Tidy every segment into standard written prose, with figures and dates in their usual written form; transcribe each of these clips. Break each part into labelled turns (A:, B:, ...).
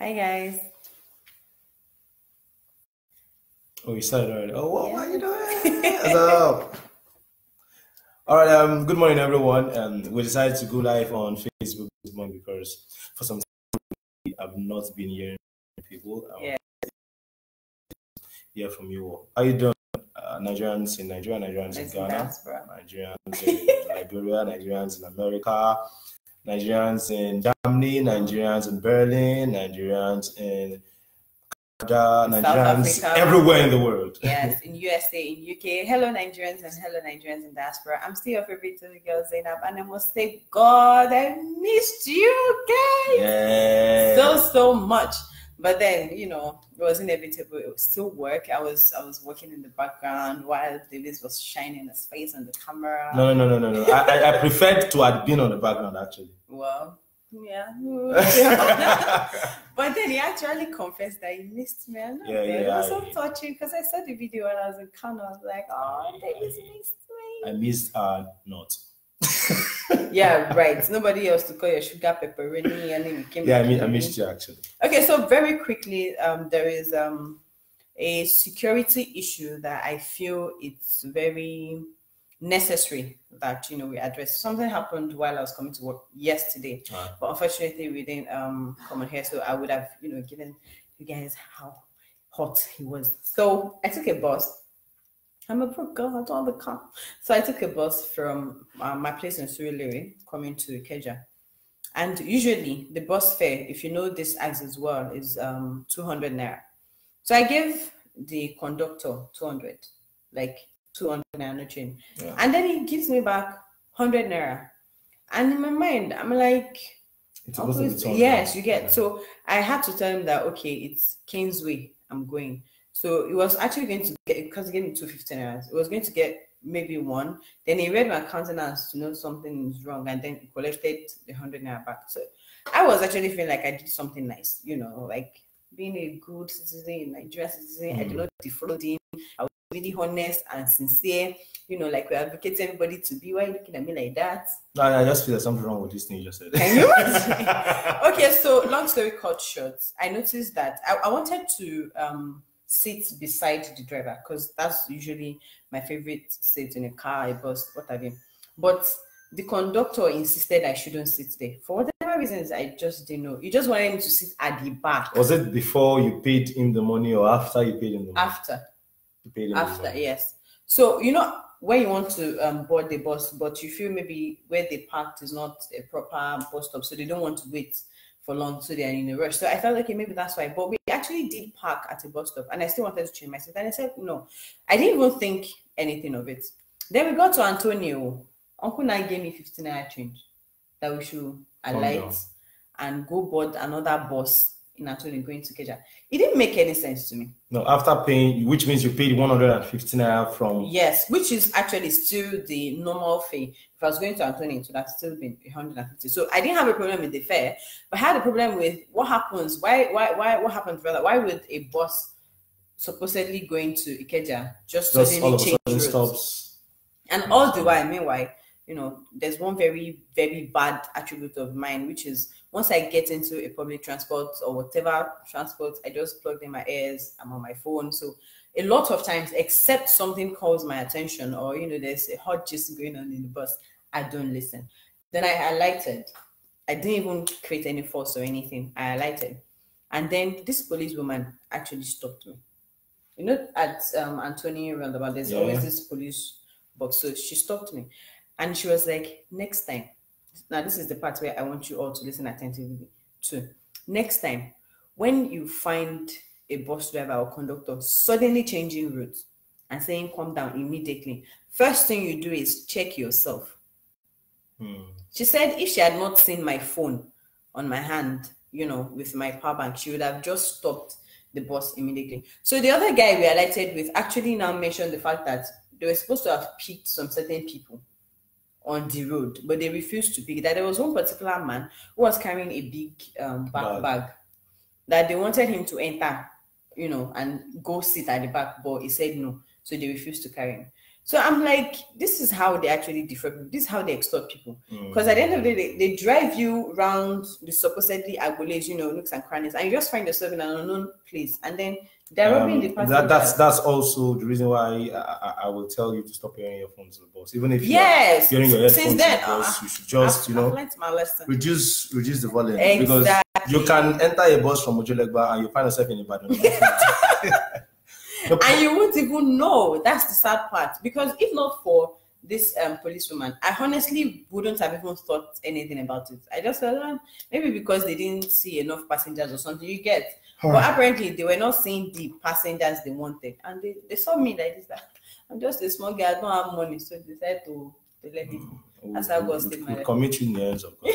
A: Hi guys.
B: Oh, you started already. Oh, what are you doing? So, all right. Good morning, everyone. We decided to go live on Facebook this morning because for some time I've not been hearing people.
A: Yeah.
B: Hear from you all. How you doing? Nigerians in Nigeria, Nigerians in Ghana, Nigerians in Liberia, Nigerians in America, Nigerians in Germany, Nigerians in Berlin, Nigerians in Nigerians
A: South Africa,
B: everywhere in the world.
A: Yes, in USA, in UK. Hello Nigerians and hello Nigerians in diaspora. I'm still your favorite little girl Zainab, and I must say, God, I missed you guys so much. But then, it was inevitable. It was still work. I was working in the background while Davis was shining his face on the camera.
B: No. I preferred to have been on the background actually.
A: Well, yeah. But then he actually confessed that he missed me. It was so touching because I saw the video and I was in Kano. I was like, oh, Davis missed me.
B: I missed not.
A: Yeah, right. Nobody else to call your sugar pepperoni, and then you came.
B: Yeah, I missed you actually.
A: Okay, so very quickly, there is a security issue that I feel it's very necessary that we address. Something happened while I was coming to work yesterday, but unfortunately we didn't come on here, so I would have given you guys how hot he was. So I took a bus. I'm a broke girl, I don't have a car. So I took a bus from my place in Surulere coming to Ikeja. And usually the bus fare, if you know this as well, is 200 naira. So I gave the conductor 200, like 200 naira no change. Yeah. And then he gives me back 100 naira. And in my mind, I'm like, yes, you get. Yeah. So I had to tell him that, okay, it's Kingsway, I'm going. So it was actually going to get, because he gave me 250 naira, it was going to get maybe one. Then he read my countenance to know something is wrong, and then he collected the 100 naira back. So I was actually feeling like I did something nice, like being a good citizen, Nigerian citizen. I did not defraud him. I was really honest and sincere, like we advocate everybody to be. Why are you looking at me like that?
B: No, I just feel there's something wrong with this thing you just said.
A: Can you? Okay, so long story cut short, I noticed that I wanted to sit beside the driver because that's usually my favorite seat in a car, a bus, what have you. But the conductor insisted I shouldn't sit there. For whatever reasons, I just didn't know. You just wanted me to sit at the back.
B: Was it before you paid him the money or after you paid him the money?
A: After.
B: You paid him
A: after,
B: the money.
A: Yes. So, when you want to board the bus, but you feel maybe where they parked is not a proper bus stop, so they don't want to wait for long, so they are in a rush. So I thought, okay, maybe that's why. But we actually did park at a bus stop, and I still wanted to change my seat. And I said, no, I didn't even think anything of it. Then we got to Antonio. Uncle Nai gave me 15 naira change that we should alight and go board another bus in Antonio going to Ikeja. It didn't make any sense to me.
B: No, after paying, which means you paid 150 naira from.
A: Yes, which is actually still the normal fee. If I was going to Antonio, it would have still been 150. So I didn't have a problem with the fare, but I had a problem with what happens. What happens rather? Why would a bus supposedly going to Ikeja just suddenly change routes?
B: Stops.
A: And all the while, meanwhile, there's one very, very bad attribute of mine, which is once I get into a public transport or whatever transport, I just plug in my ears, I'm on my phone. So a lot of times, except something calls my attention or, there's a hot gist going on in the bus, I don't listen. Then I alighted. I didn't even create any fuss or anything. I alighted. And then this policewoman actually stopped me. At Antonio Roundabout, there's always this police box. So she stopped me. And she was like, next time, now this is the part where I want you all to listen attentively to. Next time, when you find a bus driver or conductor suddenly changing routes and saying, come down immediately, first thing you do is check yourself. She said if she had not seen my phone on my hand, with my power bank, she would have just stopped the bus immediately. So the other guy we alighted with actually now mentioned the fact that they were supposed to have picked some certain people on the road, but they refused to pick. That there was one particular man who was carrying a big bag that they wanted him to enter, and go sit at the back, but he said no, so they refused to carry him. So I'm like, this is how they actually defraud people. This is how they extort people. Because at the end of the day, they drive you around the supposedly agboles, nooks and crannies, and you just find yourself in an unknown place, and then they're robbing the passengers.
B: That's also the reason why I will tell you to stop hearing your phones on the bus, even if
A: you're
B: hearing your headphones
A: since then,
B: on the bus, you should just
A: I've learned my lesson.
B: reduce the volume,
A: exactly.
B: Because you can enter a bus from Ojulegba and you find yourself in Ibadan.
A: And you won't even know. That's the sad part. Because if not for this policewoman, I honestly wouldn't have even thought anything about it. I just thought, maybe because they didn't see enough passengers or something, you get. But apparently they were not seeing the passengers they wanted. And they saw me like this, that I'm just a small guy, I don't have money. So they decided to let me. That's how God saved my life.
B: Commit you in the hands of God.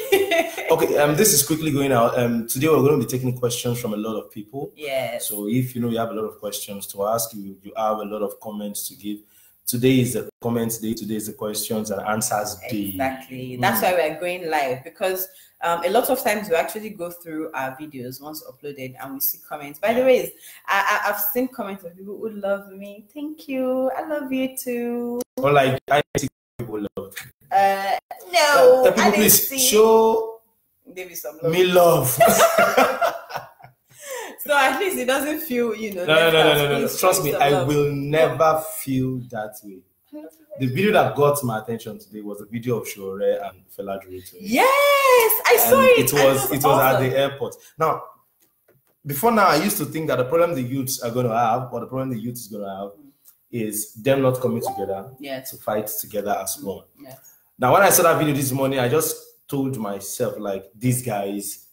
B: Okay, this is quickly going out. Today we're going to be taking questions from a lot of people.
A: Yes.
B: So if you have a lot of questions to ask, you have a lot of comments to give. Today is the comments day. Today is the questions and answers day.
A: Exactly. That's why we're going live, because a lot of times we actually go through our videos once uploaded and we see comments. By the way, I've seen comments of people who love me. Thank you. I love you too.
B: Or like I see people love.
A: No.
B: People please show me love.
A: So at least it doesn't feel,
B: No. Trust me, I will never feel that way. The video that got my attention today was a video of Shore and Fela Durotoye.
A: Yes, I saw it.
B: It was at the airport. Now, before now, I used to think that the problem the youths are going to have, or the problem the youth is going to have, is them not coming together to fight together as one.
A: Yes.
B: Now, when I saw that video this morning, I just told myself, like, these guys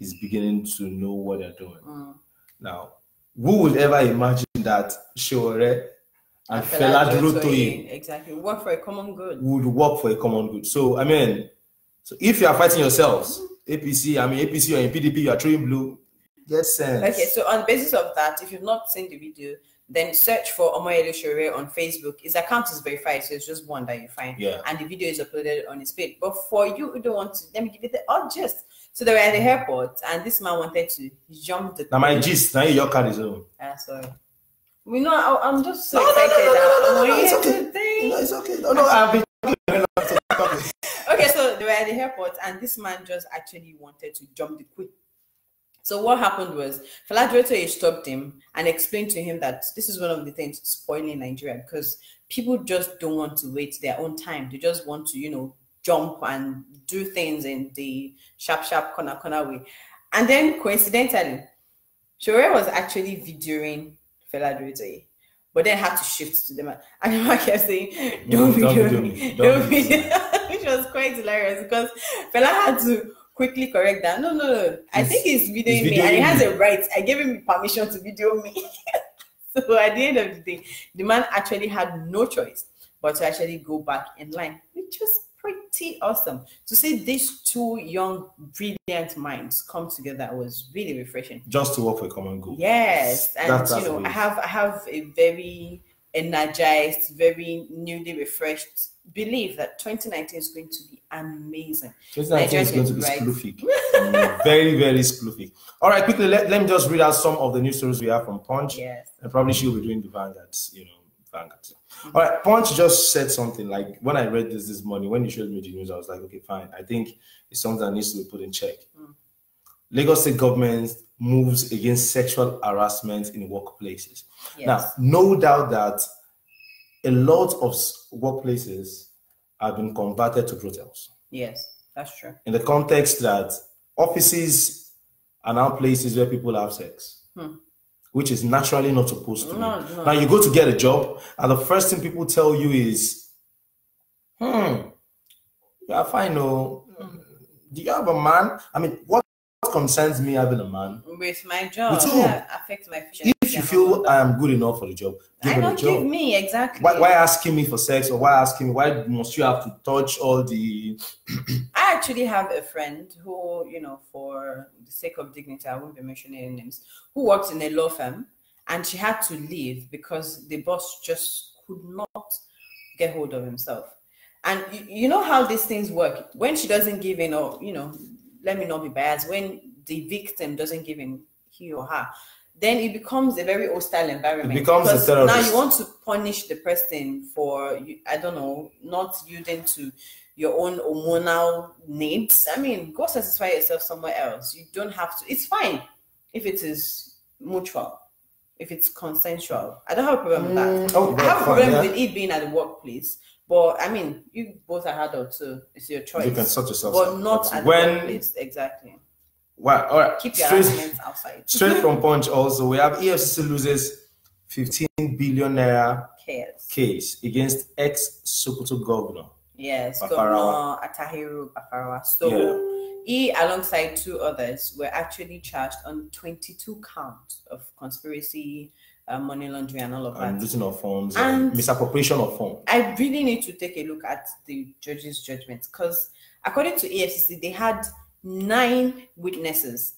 B: is beginning to know what they're doing. Now, who would ever imagine that Shore and Fela Durotoye
A: exactly work for a common good?
B: Would work for a common good. So, so if you are fighting yourselves, APC or in PDP, you are throwing blue, get sense.
A: Okay, so on the basis of that, if you've not seen the video, then search for Omoyele Shore on Facebook. His account is verified, so it's just one that you find.
B: Yeah.
A: And the video is uploaded on his page. But for you who don't want to, let me give you the odd gist. So they were at the airport, and this man wanted to jump the.
B: Now my gist, now your card is on.
A: Sorry. I'm just so excited.
B: It's okay. No, I've been.
A: Okay, so they were at the airport, and this man just actually wanted to jump the queue. So what happened was Fela Durotoye stopped him and explained to him that this is one of the things spoiling Nigeria, because people just don't want to wait their own time. They just want to, jump and do things in the sharp corner way. And then coincidentally, Shore was actually videoing Fela Durotoye, but then had to shift to them. And the man kept saying, don't video me. Which was quite hilarious, because Fela had to quickly correct that. No. I think he's videoing me, and he has a right. I gave him permission to video me. So at the end of the day, the man actually had no choice but to actually go back in line, which was pretty awesome. To see these two young, brilliant minds come together was really refreshing.
B: Just to work for a common goal.
A: Yes, and I have a very energized, very newly refreshed belief that 2019 is going to be amazing.
B: 2019 is going to be sploofy. Very, very sploofy. All right, quickly, let me just read out some of the news stories we have from Punch.
A: Yes.
B: And probably she'll be doing the Vanguard, Vanguard. All right, Punch just said something like, when I read this morning, when you showed me the news, I was like, okay, fine. I think it's something that needs to be put in check. Lagos State government moves against sexual harassment in workplaces. Yes. Now, no doubt that a lot of workplaces have been converted to brothels.
A: Yes, that's true.
B: In the context that offices are now places where people have sex, which is naturally not supposed to be.
A: No.
B: Now you go to get a job, and the first thing people tell you is, yeah, fine, no. Do you have a man? I mean, what concerns me having a man?
A: With my job, affects my efficiency.
B: If you feel I am good enough for the job,
A: give me, exactly.
B: Why asking me for sex, or why must you have to touch all the...
A: I actually have a friend who, for the sake of dignity, I won't be mentioning any names, who works in a law firm, and she had to leave because the boss just could not get hold of himself. And you know how these things work. When she doesn't give in, or, let me not be biased, when the victim doesn't give in, he or her, then it becomes a very hostile environment.
B: It becomes
A: because
B: a terrorist.
A: now you want to punish the person for, I don't know, not yielding to your own hormonal needs. I mean, go satisfy yourself somewhere else. You don't have to. It's fine if it is mutual, if it's consensual. I don't have a problem with that. I have a problem with it being at the workplace. But I mean, you both are adults, so it's your choice.
B: You can sort yourself
A: but
B: out.
A: not at the workplace. Exactly.
B: Well, all right.
A: Keep your arguments outside.
B: Straight from Punch also, we have EFCC loses 15 billion naira case against ex-Sokoto governor.
A: Yes,
B: Bafarawa.
A: Governor Atahiru Bafarawa. So he, alongside 2 others, were actually charged on 22 counts of conspiracy, money laundering, and all of that.
B: And losing of funds and misappropriation of funds.
A: I really need to take a look at the judge's judgment because according to EFCC, they had 9 witnesses.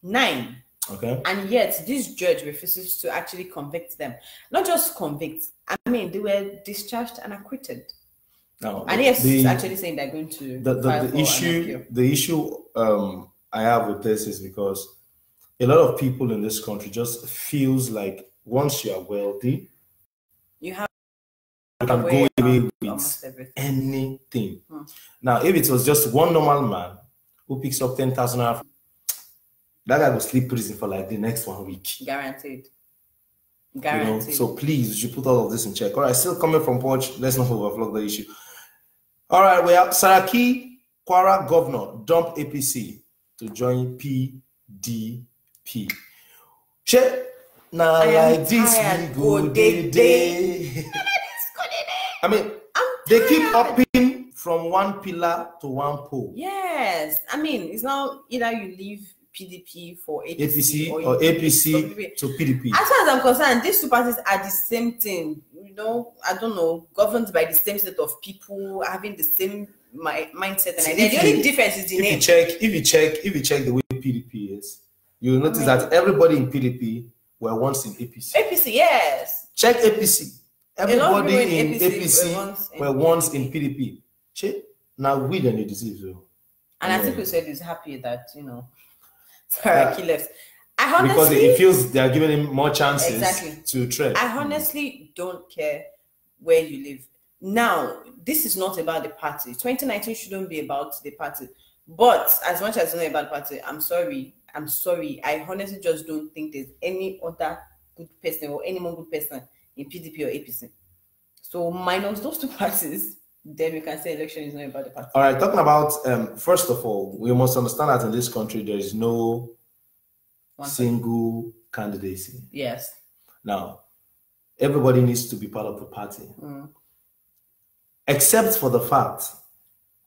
A: 9.
B: Okay.
A: And yet this judge refuses to actually convict them. Not just convict. I mean, they were discharged and acquitted.
B: Now,
A: and EFCC is actually saying they're going to
B: the issue I have with this is because a lot of people in this country just feels like once you are wealthy,
A: you have
B: you can go away with anything. Now, if it was just one normal man who picks up 10,000 naira, that guy will sleep prison for like the next 1 week.
A: Guaranteed.
B: Guaranteed. You know? So please, you should put all of this in check. All right, still coming from Punch. Let's not overflow the issue. All right, we have Saraki Kwara governor dump APC to join PDP. Che, now like this we go day. I mean, they keep hopping from one pillar to one pole.
A: Yes, I mean, it's now either you leave PDP for
B: APC or APC to PDP.
A: As far as I'm concerned, these 2 parties are the same thing. You know, I don't know, governed by the same set of people, having the same mindset and idea. The only difference is the name.
B: If you check the way PDP is, you'll notice that everybody in PDP were once in APC.
A: APC, yes.
B: Check APC. Everybody in APC were once in PDP. Check. Now we don't need disease.
A: And I think we said he's happy that, you know, Saraki left.
B: Because it feels they are giving him more chances to tread.
A: I honestly don't care where you live. Now, this is not about the party. 2019 shouldn't be about the party. But as much as it's not about the party, I'm sorry. I honestly just don't think there's any other good person or any more good person in PDP or APC. So minus those 2 parties, then we can say election is not about the party.
B: All right, talking about, first of all, we must understand that in this country, there is no single candidacy.
A: Yes.
B: Now, everybody needs to be part of the party. Except for the fact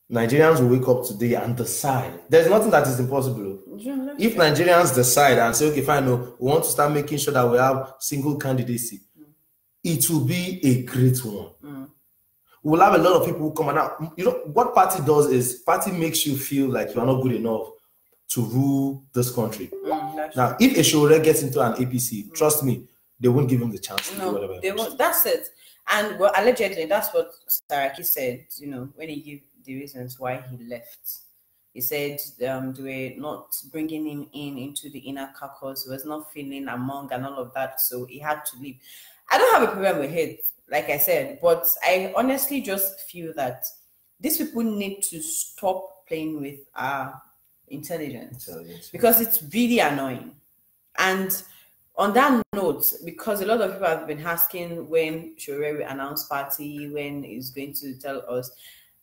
B: Nigerians will wake up today and decide. There's nothing that is impossible. If Nigerians decide and say, okay, fine, no, we want to start making sure that we have single candidacy, it will be a great one. We'll have a lot of people who come out. You know, what party does is party makes you feel like you are not good enough to rule this country. Now, if a Shore gets into an APC, trust me, they won't give him the chance to do whatever.
A: They won't. That's it. And well, allegedly, that's what Saraki said, you know, when he gave the reasons why he left. He said they were not bringing him into the inner caucus. He was not feeling among and all of that, so he had to leave. I don't have a problem with it, like I said, but I honestly just feel that these people need to stop playing with our intelligence. Because it's really annoying. And on that note, because a lot of people have been asking when Shore will announce party, when he's going to tell us,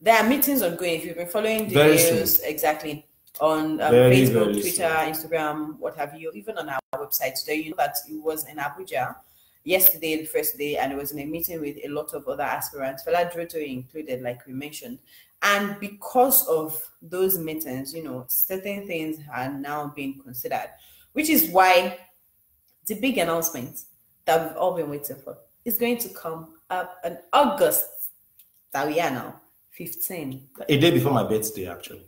A: there are meetings ongoing. If you've been following the news, exactly, on Facebook, Twitter, Instagram, what have you, even on our website today, you know that it was in Abuja yesterday, the first day, and it was in a meeting with a lot of other aspirants, Fela Durotoye included, like we mentioned. And because of those meetings, you know, certain things are now being considered, which is why the big announcement that we've all been waiting for is going to come up in August, that we are now, 15.
B: A day before my birthday, actually.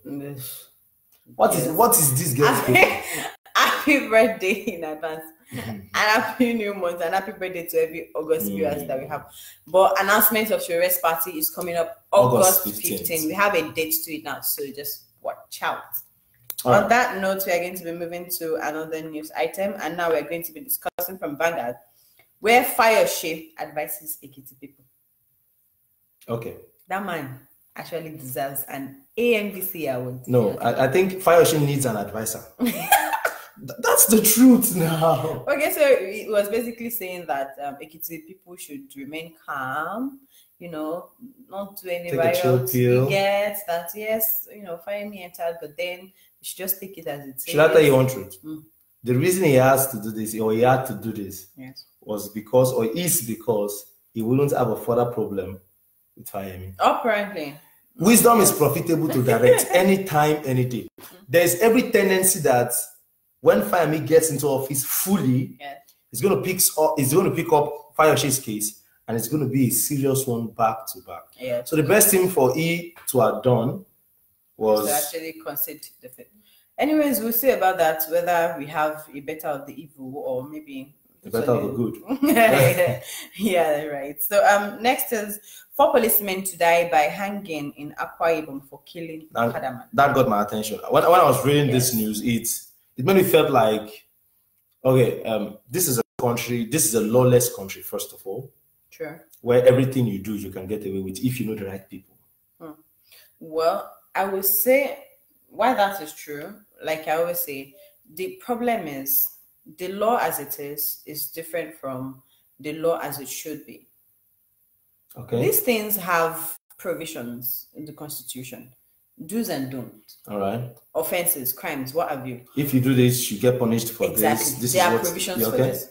B: What is this girl's birthday?
A: Happy birthday in advance. And happy new month and happy birthday to every August viewers that we have. But announcement of Shore's party is coming up August 15. We have a date to it now, so just watch out. On that note, we are going to be moving to another news item, and now we are going to be discussing from Vanguard, where Fayose advises Ekiti people.
B: Okay.
A: That man actually deserves an AMVC award.
B: No, I think Fayose needs an advisor. That's the truth now.
A: Okay, so it was basically saying that Ekiti people should remain calm, not do any riots. We get that, yes, Fayemi entered, but then you should just take it as it is.
B: Should I tell you one truth? The reason he has to do this, or he had to do this, was because, or is because, he wouldn't have a further problem with Fayemi.
A: Apparently.
B: Wisdom is profitable to direct anytime, any day. There's every tendency that when Fayemi gets into office fully, it's going to pick up Fayose's case, and it's going to be a serious one back to back. So the best thing for E to have done was
A: to actually concede defeat. Anyways, we'll see about that, whether we have a better of the evil or maybe
B: a better of the good.
A: Yeah, right. So next is 4 policemen to die by hanging in Akwa Ibom for killing Kadaman.
B: That got my attention. When I was reading this news, it made me felt like, okay, this is a country, this is a lawless country, first of all.
A: Sure.
B: Where everything you do, you can get away with if you know the right people.
A: Well, I would say, why that is true, like I always say, the problem is the law as it is different from the law as it should be.
B: Okay.
A: These things have provisions in the Constitution. Do's and don'ts.
B: All right.
A: Offenses, crimes, what have you.
B: If you do this, you get punished for
A: this.
B: This
A: there are provisions for this.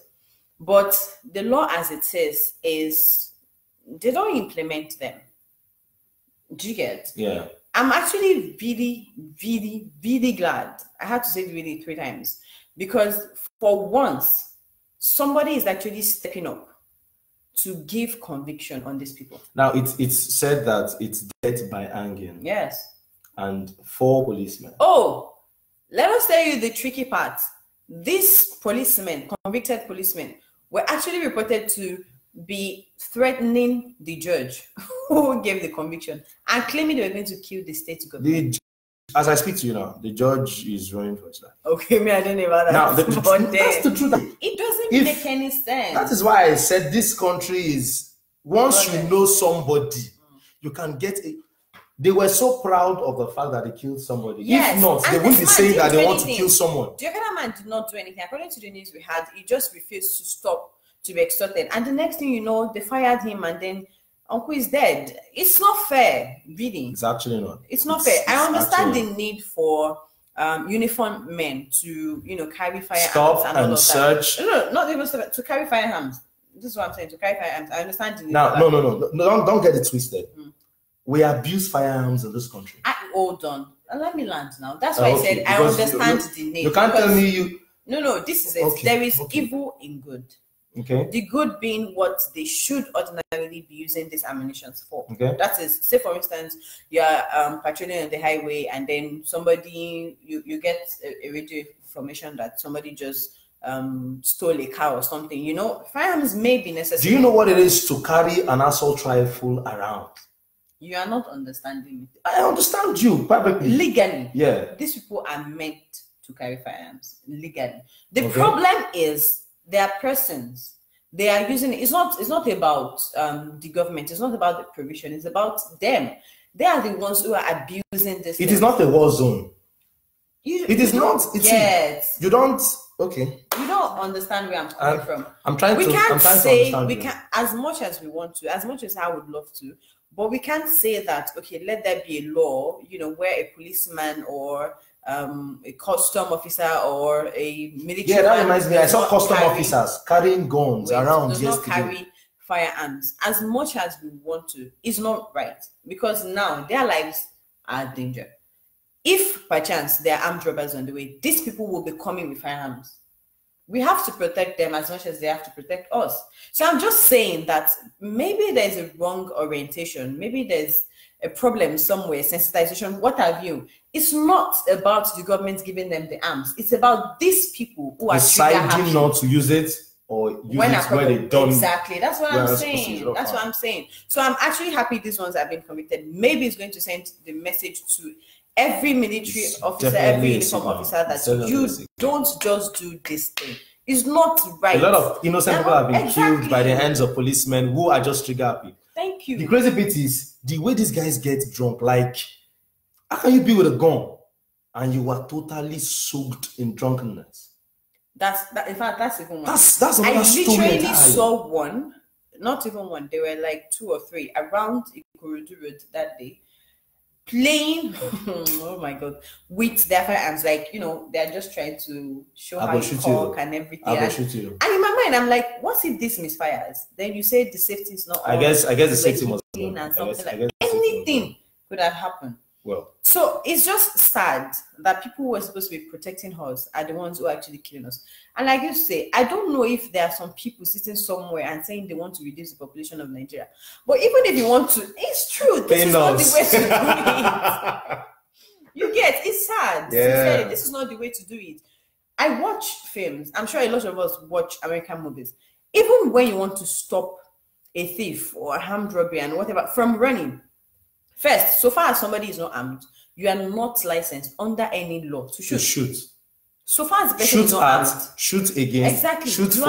A: But the law as it is they don't implement them. Do you get?
B: Yeah.
A: I'm actually really, really, really glad. I had to say really 3 times. Because for once, somebody is actually stepping up to give conviction on these people.
B: Now, it's said that it's death by hanging.
A: Yes.
B: And 4 policemen.
A: Oh, let us tell you the tricky part. These policemen, convicted policemen, were actually reported to be threatening the judge who gave the conviction and claiming they were going to kill the state government.
B: As I speak to you now, the judge is running for his life.
A: Okay, I don't know about that.
B: Now, that's the truth.
A: It doesn't make any sense.
B: That is why I said this country is, once you know somebody, you can get it. They were so proud of the fact that they killed somebody.
A: Yes,
B: if not, they wouldn't be saying that they want to kill someone. The other
A: man did not do anything. According to the news we had, he just refused to stop to be extorted. And the next thing you know, they fired him and then Uncle is dead. It's not fair, really.
B: It's actually not.
A: It's not fair. I understand the need for uniformed men to, carry firearms.
B: Stop and search.
A: No, not even to carry firearms. This is what I'm saying, to carry firearms. I understand the need.
B: Now, no, don't get it twisted. We abuse firearms in this country.
A: Hold on. Let me land now. That's why I said I understand the need.
B: You can't tell me you...
A: No, this is it. Okay, there is evil in good.
B: Okay.
A: The good being what they should ordinarily be using these ammunitions for.
B: Okay.
A: That is, say for instance, you're patrolling on the highway and then somebody, you get a radio information that somebody just stole a car or something. Firearms may be necessary.
B: Do you know what it is to carry an assault rifle around?
A: You are not understanding me.
B: I understand you perfectly.
A: Legally.
B: Yeah.
A: These people are meant to carry firearms legally. The problem is they are persons. They are using it. It's not about the government. It's not about the provision. It's about them. They are the ones who are abusing this.
B: It is not a war zone. It is not.
A: Yes.
B: You don't. Okay.
A: You don't understand where I'm coming from.
B: I'm trying to understand.
A: We can, as much as we want to, as much as I would love to, but we can't say that, okay, let there be a law, where a policeman or a custom officer or a military.
B: Yeah, that reminds me. I saw custom officers carrying guns around yesterday.
A: Does not carry firearms as much as we want to. It's not right, because now their lives are in danger. If by chance there are armed robbers on the way, these people will be coming with firearms. We have to protect them as much as they have to protect us. So I'm just saying that maybe there's a wrong orientation. Maybe there's a problem somewhere, sensitization, what have you. It's not about the government giving them the arms. It's about these people who are
B: deciding not to use it or use it where they don't.
A: Exactly. That's what I'm saying. That's what I'm saying. So I'm actually happy these ones have been convicted. Maybe it's going to send the message to every military officer, every uniform officer, that you don't just do this thing. It's not right.
B: A lot of innocent people have been killed by the hands of policemen who are just trigger happy.
A: Thank you.
B: The crazy bit is the way these guys get drunk. Like, how can you be with a gun and you are totally soaked in drunkenness?
A: In fact, that's even one.
B: That's another story.
A: I literally saw one, not even one. There were like 2 or 3 around Ikorodu Road that day, playing. Oh my God, with their firearms. Like, you know, they're just trying to show how you talk and everything. And in my mind, I'm like, what if this misfires? Then you say the safety is not.
B: I guess the safety was
A: and something like anything could have happened.
B: Well,
A: so it's just sad that people who were supposed to be protecting us are the ones who are actually killing us. And like you say, I don't know if there are some people sitting somewhere and saying they want to reduce the population of Nigeria. But even if you want to, it's true. This is not the way to do it. You get, it's sad.
B: Yeah.
A: This is not the way to do it. I watch films. I'm sure a lot of us watch American movies. Even when you want to stop a thief or a armed robbery and whatever from running, first, so far as somebody is not armed, you are not licensed under any law to shoot. So far as the person is not armed,
B: shoot against,
A: exactly.
B: shoot
A: you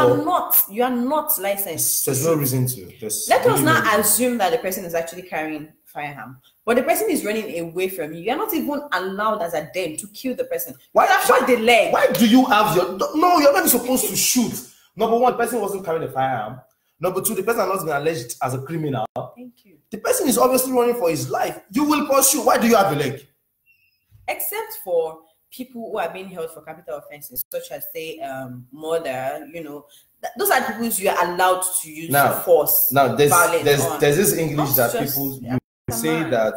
A: are not licensed.
B: There's no reason to.
A: Let us not assume that the person is actually carrying firearm, but the person is running away from you. You're not even allowed as a dem to kill the person. Why the leg?
B: Why do you have your? No, you're not supposed to shoot. Number one, the person wasn't carrying a firearm. Number two, the person has not been alleged as a criminal.
A: Thank you.
B: The person is obviously running for his life. You will pursue. Why do you have a leg?
A: Except for people who are being held for capital offenses, such as, say, murder, you know, those are people you are allowed to use force.
B: Now, there's this English that people say that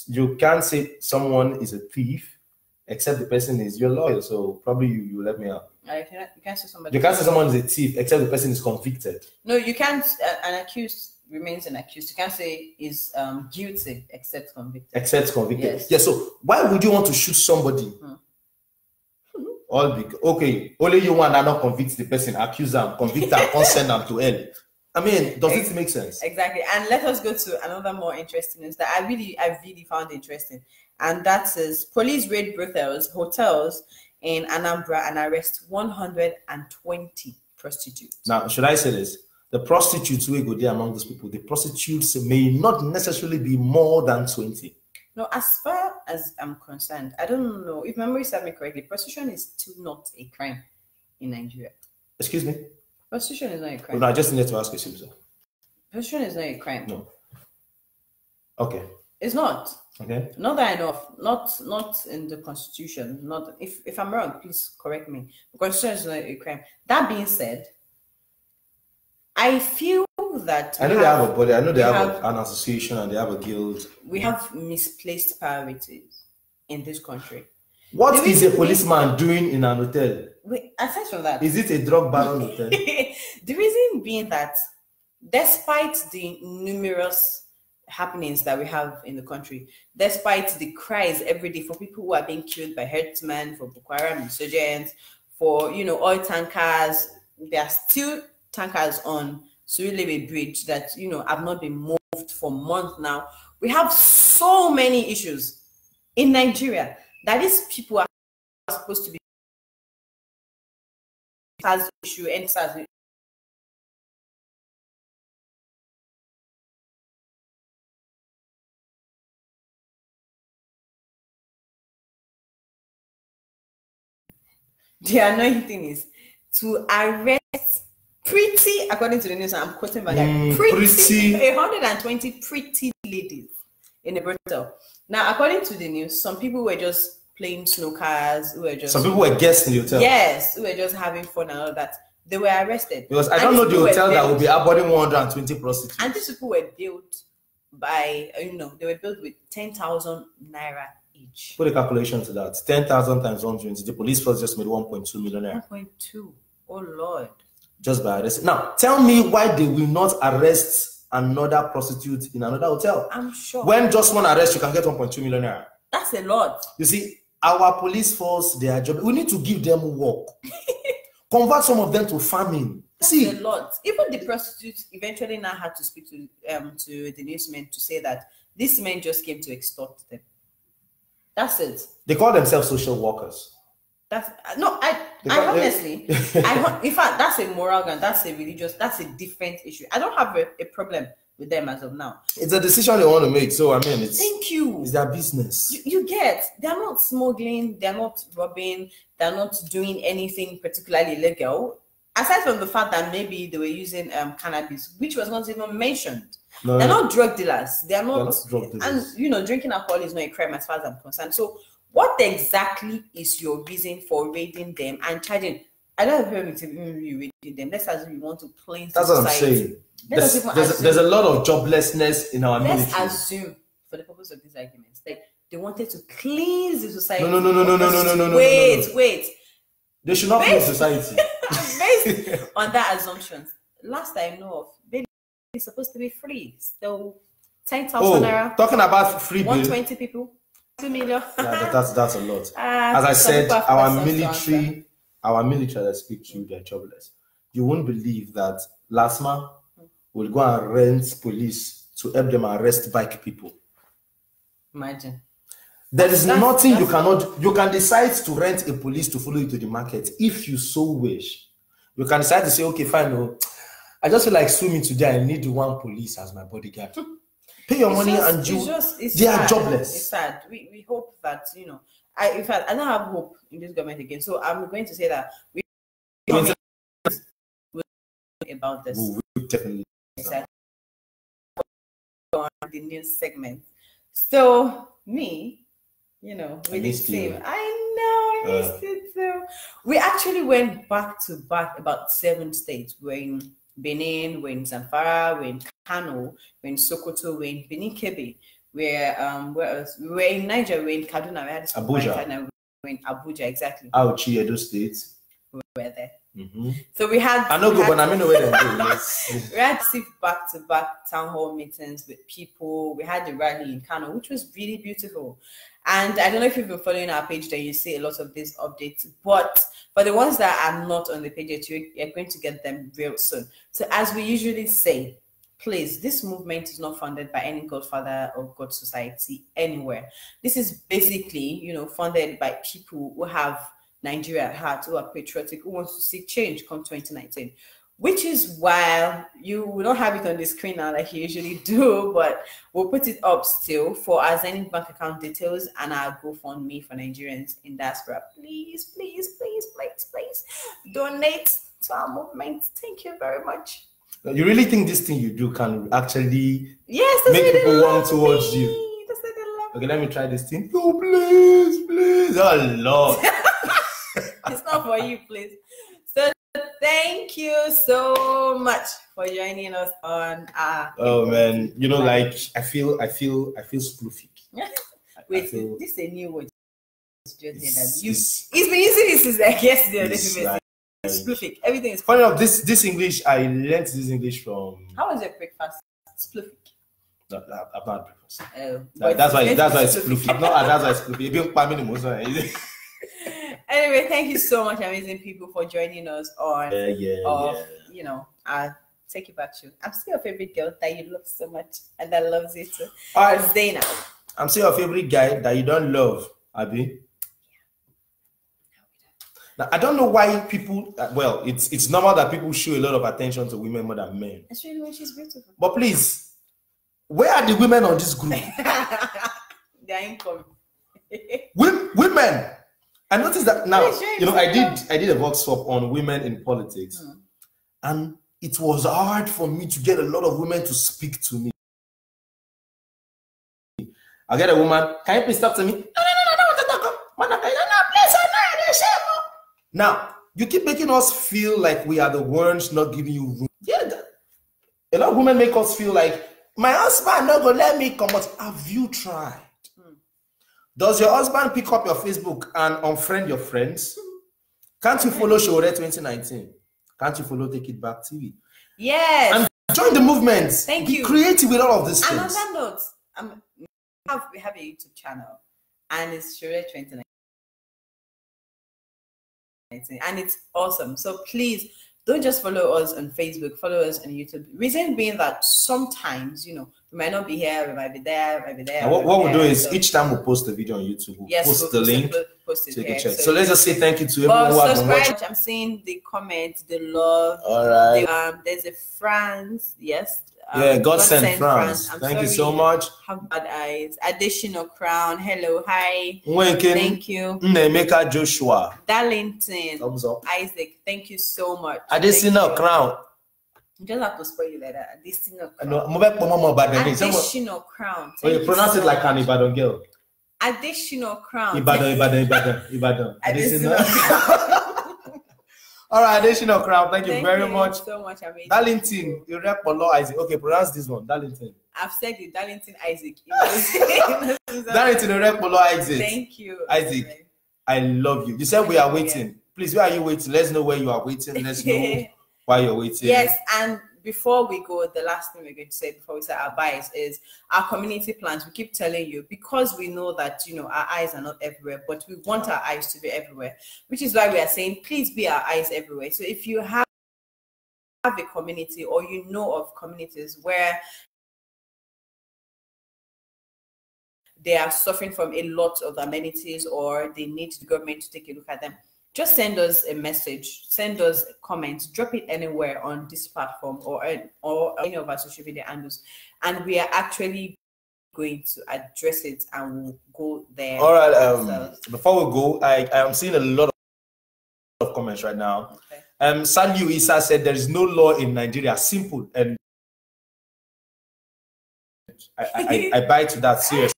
B: you can't say someone is a thief except the person is your lawyer. So probably you let me out.
A: You can't say somebody.
B: You can't say someone is a thief except the person is convicted.
A: No, you can't. An accused remains an accused. You can't say is guilty except convicted.
B: Except convicted.
A: Yes.
B: Yeah. So why would you want to shoot somebody? All because only you want to not convict the person, accuse them, convict them, and send them to hell. I mean, does it make sense?
A: Exactly. And let us go to another more interesting news that I really found interesting, and that is police raid brothels, hotels in Anambra and arrest 120 prostitutes.
B: Now, should I say this? The prostitutes who go there among those people, the prostitutes may not necessarily be more than 20.
A: No, as far as I'm concerned, I don't know if memory serves me correctly. Prostitution is still not a crime in Nigeria.
B: Excuse me?
A: Prostitution is not a crime.
B: No, I just needed to ask you, Susan.
A: Prostitution is not a crime.
B: No. Okay.
A: It's not.
B: Okay.
A: Not that I know of. Not in the Constitution. Not if I'm wrong, please correct me. The Constitution is not a crime. That being said, I feel that
B: I know they have a body. I know they have an association and they have a guild.
A: We have misplaced priorities in this country.
B: What is a policeman doing in an hotel?
A: Wait, aside from that,
B: is it a drug baron hotel?
A: The reason being that, despite the numerous happenings that we have in the country, despite the cries every day for people who are being killed by herdsmen, for Boko Haram insurgents, for oil tankers, there are still tankers on Surulere Bridge that have not been moved for months now. We have so many issues in Nigeria that these people are supposed to be as issue and as the annoying thing is to arrest pretty, according to the news, I'm quoting by pretty 120 pretty ladies in a brothel. Now, according to the news, some people were just playing snookers,
B: some people were guests in the hotel.
A: Yes, who were just having fun and all that. They were arrested.
B: Because I don't know the hotel that will be aboarding 120 prostitutes.
A: And these people were built by, they were built with 10,000 naira each.
B: Put a calculation to that. 10,000 times 120. The police force just made 1.2 million naira.
A: 1.2. Oh, Lord.
B: Just by arresting. Now, tell me why they will not arrest another prostitute in another hotel.
A: I'm sure.
B: When just one arrest, you can get 1.2 million naira.
A: That's a lot.
B: You see, our police force, their job, we need to give them work. Convert some of them to farming.
A: That's a lot. Even the prostitutes eventually now had to speak to the newsmen to say that these men just came to extort them. That's it.
B: They call themselves social workers.
A: That's no. I honestly, in fact, that's a moral ground. That's a religious. That's a different issue. I don't have a problem with them as of now.
B: It's a decision they want to make. So I mean, it's
A: thank you.
B: It's their business.
A: You get. They're not smuggling. They're not robbing. They're not doing anything particularly illegal. Aside from the fact that maybe they were using cannabis, which was not even mentioned. No, they're not drug dealers. They're not drug dealers. And drinking alcohol is not a crime as far as I'm concerned. So what exactly is your reason for raiding them and charging? I don't have a problem with you raiding them. Let's assume you want to cleanse the society. That's what I'm saying. There's
B: a lot of joblessness in our military.
A: Let's assume, for the purpose of these arguments, that they wanted to cleanse the society.
B: No.
A: Wait.
B: They should not cleanse society.
A: Based on that assumption, last I know of, baby is supposed to be free. So 10,000 naira.
B: Talking about free
A: 120 people, 2 million.
B: Yeah, that's a lot. As I said, our military, as I speak to you, they're jobless. You won't believe that LASMA will go and rent police to help them arrest bike people.
A: Imagine.
B: There is nothing you cannot. You can decide to rent a police to follow you to the market if you so wish. You can decide to say, okay, fine. No, I just feel like swimming today. I need one police as my bodyguard. Pay your money and they are jobless.
A: It's sad. We hope that in fact, I don't have hope in this government again. So I'm going to say that we will about this.
B: We'll definitely
A: on the news segment. So me. With the same. I know, I missed it too. We actually went back to back about 7 states. We're in Benin, we're in Zamfara, we're in Kano, we're in Sokoto, we're in Benin Kebbi, where else? We were in Niger, we're in Kaduna, we had
B: Abuja.
A: We're in Abuja, exactly.
B: Auchi, Edo State.
A: We were there. So we had.
B: I know, but I mean, where they
A: we had back-to-back town hall meetings with people. We had the rally in Kano, which was really beautiful. And I don't know if you've been following our page, that you see a lot of these updates. But for the ones that are not on the page yet, you're going to get them real soon. So as we usually say, please, this movement is not funded by any Godfather or God Society anywhere. This is basically, funded by people who have Nigeria at heart, who are patriotic, who wants to see change come 2019. Which is why we don't have it on the screen now like you usually do, but we'll put it up still for our Zenith bank account details and our GoFundMe for Nigerians in diaspora. Please donate to our movement. Thank you very much.
B: You really think this thing you do can actually
A: make
B: people warm towards you? Okay, let me try this thing. Oh, please. Oh, Lord.
A: It's not for you, please. So thank you so much for joining us on our.
B: Oh man, I feel spoofy.
A: Wait, this is a new word. He's been using this since like yesterday. Spoofy. Everything is
B: funny enough. This English, I learned this English from.
A: How was your breakfast? Spoofy.
B: No, I've not had breakfast. That's why it's spoofy. That's why it's spoofy.
A: Anyway, thank you so much, amazing people, for joining us on Take It Back Show. I'm still your favorite girl that you love so much and that loves you too.
B: All right,
A: Zainab.
B: I'm still your favorite guy that you don't love, Abi. Now, I don't know why people. It's normal that people show a lot of attention to women more than men.
A: Especially when she's beautiful.
B: But please, where are the women on this group?
A: They are incoming.
B: Women. I noticed that now. I did a Vox Pop on women in politics, and it was hard for me to get a lot of women to speak to me. I get a woman. Can you please talk to me? Now you keep making us feel like we are the ones not giving you room. Yeah, a lot of women make us feel like my husband not gonna let me come out. Have you tried? Does your husband pick up your Facebook and unfriend your friends? Can't you follow Showore 2019? Can't you follow Take It Back TV?
A: Yes.
B: And join the movement.
A: Thank
B: you.
A: Be
B: creative with all of these things.
A: And on that note, we have a YouTube channel, and it's Showore 2019, and it's awesome. So please don't just follow us on Facebook, follow us on YouTube. Reason being that sometimes, We might not be here, we might be there, might be there.
B: And what we'll do is each time we post the video on YouTube, we'll post the link
A: post it
B: so you
A: here.
B: can check. So let's just say thank you to everyone who has been watching.
A: I'm seeing the comments, the love.
B: All right.
A: There's a France, yes.
B: God sent France. Thank you so much.
A: Have bad eyes. Additional crown. Hello, hi.
B: Thank you. Nemeka Joshua.
A: Darlington.
B: Thumbs up.
A: Isaac, thank you so much.
B: Additional crown.
A: You just have to spell it like that. Additional crown.
B: Additional
A: crown.
B: Oh, you pronounce it like an Ibadan girl.
A: Additional crown.
B: Ibadan. Additional. All right, additional crown. Thank you very much.
A: So much, amazing.
B: Darlington, Irepolo Isaac. Okay, pronounce this one. Darlington.
A: I've said it. Darlington Isaac.
B: Darlington Irepolo Isaac.
A: Thank you,
B: Isaac. I love you. You said we are waiting. Please, where are you waiting? Let's know where you are waiting. Let's know why you're waiting.
A: Yes, and before we go, the last thing we're going to say before we say our bias is our community plans. We keep telling you, because we know that, you know, our eyes are not everywhere, but we want our eyes to be everywhere, which is why we are saying, please be our eyes everywhere. So if you have a community, or you know of communities where they are suffering from a lot of amenities, or they need the government to take a look at them, just send us a message, send us comments, drop it anywhere on this platform or any of our social media handles, and we are actually going to address it, and we'll go there.
B: All right. Before we go, I am seeing a lot of comments right now. Okay. Saliu Isa said there is no law in Nigeria. Simple, and I buy to that seriously.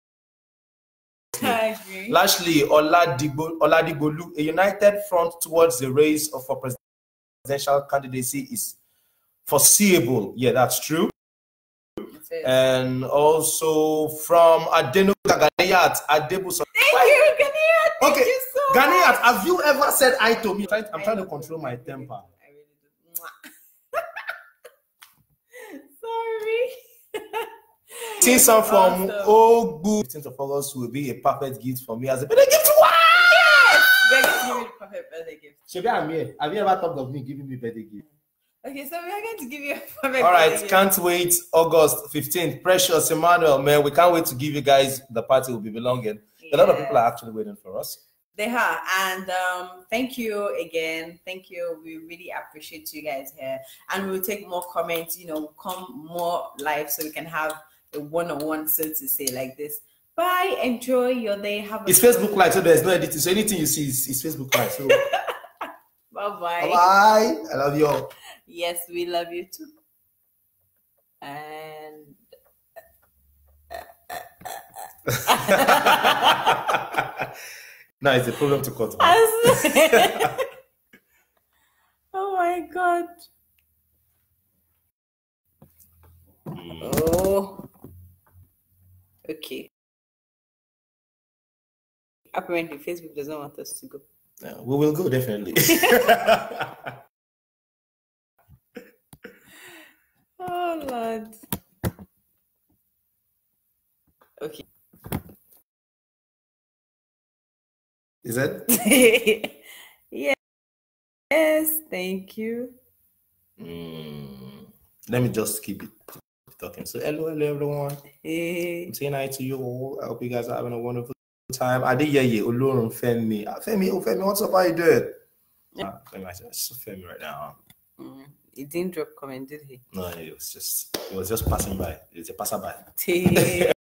B: Lastly, Oladigbolu, a united front towards the race for presidential candidacy is foreseeable. Yeah, that's true. And also from Adenu Ganiyat Adebuso.
A: Thank you, Ganiyat.
B: Okay,
A: you so
B: Ganiyat, have you ever said "I" to me? I'm trying to control my temper.
A: I really do. Sorry.
B: Seeing some from Ogbu, 15th of August will be a perfect gift for me as a birthday gift.
A: Yes! We're going to give you the perfect birthday gift.
B: Shebi, I'm here. Have you ever thought of me giving me birthday gift?
A: Okay, so we are going to give you a perfect
B: All right,
A: birthday
B: can't wait. August 15th. Precious Emmanuel, man, we can't wait to give you guys the party will be belonging. Yeah. A lot of people are actually waiting for us.
A: They are, and thank you again. Thank you. We really appreciate you guys here, and we will take more comments. You know, come more live so we can have a one-on-one, so to say, like this. Bye. Enjoy your day. Have
B: It's Facebook Live, so there's no editing. So anything you see is Facebook Live. So
A: bye-bye.
B: Bye. I love you all.
A: Yes, we love you too. And
B: no, it's a problem to cut.
A: Oh my God. Oh. Okay. Apparently, Facebook doesn't want us to go.
B: Yeah, we will go, definitely.
A: Oh, Lord. Okay.
B: Is that?
A: Yes, thank you.
B: Let me just keep it talking. So, hello everyone.
A: Hey.
B: I'm saying hi to you all. I hope you guys are having a wonderful time. I did hear you, Olorun Femi. Femi, what's up? How you doing? Femi, it's Femi right now.
A: He didn't drop comment, did he?
B: No, it was just passing by. It's a passerby.